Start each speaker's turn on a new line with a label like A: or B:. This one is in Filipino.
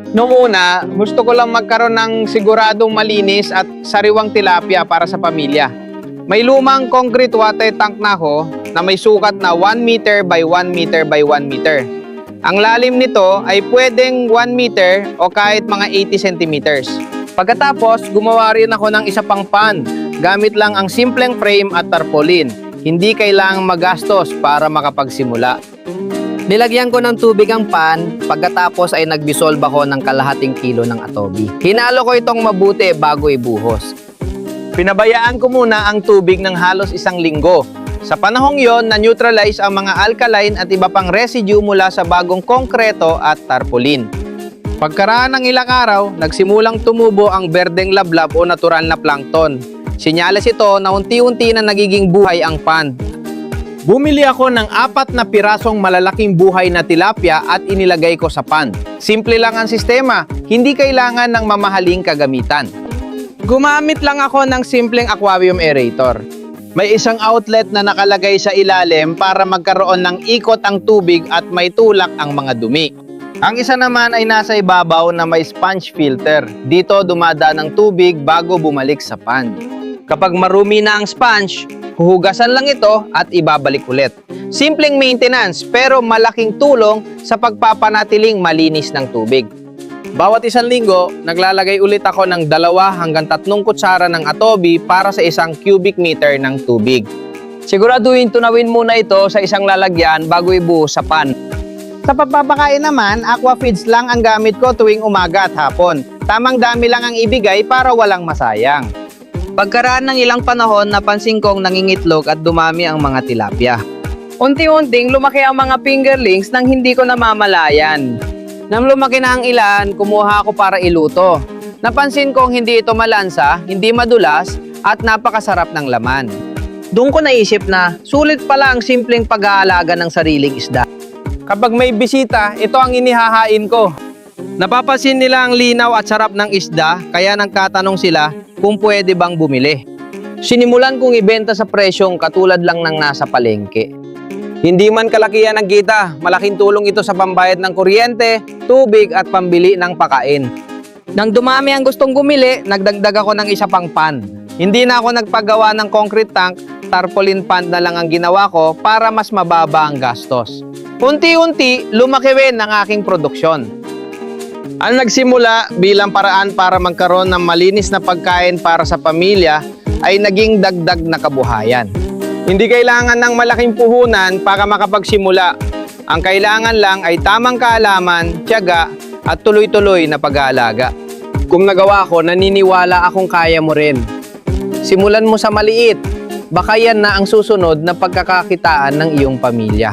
A: Noong una, gusto ko lang magkaroon ng siguradong malinis at sariwang tilapia para sa pamilya. May lumang concrete water tank na ako na may sukat na 1 meter by 1 meter by 1 meter. Ang lalim nito ay pwedeng 1 meter o kahit mga 80 centimeters. Pagkatapos, gumawa rin ako ng isa pang pan. Gamit lang ang simpleng frame at tarpaulin. Hindi kailangang magastos para makapagsimula. Nilagyan ko ng tubig ang pan, pagkatapos ay nagdisolve ako ng kalahating kilo ng atobi. Hinalo ko itong mabuti bago ibuhos. Pinabayaan ko muna ang tubig ng halos 1 linggo. Sa panahong yon, na-neutralize ang mga alkaline at iba pang residue mula sa bagong konkreto at tarpaulin. Pagkaraan ng ilang araw, nagsimulang tumubo ang berdeng lablab o natural na plankton. Senyales ito na unti-unti na nagiging buhay ang pan. Bumili ako ng 4 na pirasong malalaking buhay na tilapia at inilagay ko sa pan. Simple lang ang sistema, hindi kailangan ng mamahaling kagamitan. Gumamit lang ako ng simpleng aquarium aerator. May isang outlet na nakalagay sa ilalim para magkaroon ng ikot ang tubig at may tulak ang mga dumi. Ang isa naman ay nasa ibabaw na may sponge filter. Dito dumadaan ang tubig bago bumalik sa pan. Kapag marumi na ang sponge, huhugasan lang ito at ibabalik ulit. Simpleng maintenance pero malaking tulong sa pagpapanatiling malinis ng tubig. Bawat 1 linggo, naglalagay ulit ako ng 2 hanggang 3 kutsara ng atobi para sa 1 cubic meter ng tubig. Siguraduhin tunawin muna ito sa isang lalagyan bago ibuhos sa pan. Sa pagpapakain naman, aqua feeds lang ang gamit ko tuwing umaga at hapon. Tamang dami lang ang ibigay para walang masayang. Pagkaraan ng ilang panahon, napansin kong nangingitlog at dumami ang mga tilapia. Unti-unting lumaki ang mga fingerlings nang hindi ko namamalayan. Nang lumaki na ang ilan, kumuha ako para iluto. Napansin kong hindi ito malansa, hindi madulas, at napakasarap ng laman. Doon ko naisip na sulit pala ang simpleng pag-aalaga ng sariling isda. Kapag may bisita, ito ang inihahain ko. Napapansin nila ang linaw at sarap ng isda, kaya nagtatanong sila kung pwede bang bumili. Sinimulan kong ibenta sa presyong katulad lang ng nasa palengke. Hindi man kalakihan ang kita, malaking tulong ito sa pambayad ng kuryente, tubig at pambili ng pakain. Nang dumami ang gustong bumili, nagdagdag ako ng isa pang pan. Hindi na ako nagpagawa ng concrete tank, tarpaulin pan na lang ang ginawa ko para mas mababa ang gastos. Unti-unti, lumaki rin ang aking produksyon. Ang nagsimula bilang paraan para magkaroon ng malinis na pagkain para sa pamilya ay naging dagdag na kabuhayan. Hindi kailangan ng malaking puhunan para makapagsimula. Ang kailangan lang ay tamang kaalaman, tiyaga at tuloy-tuloy na pag-aalaga. Kung nagawa ko, naniniwala akong kaya mo rin. Simulan mo sa maliit. Baka yan na ang susunod na pagkakakitaan ng iyong pamilya.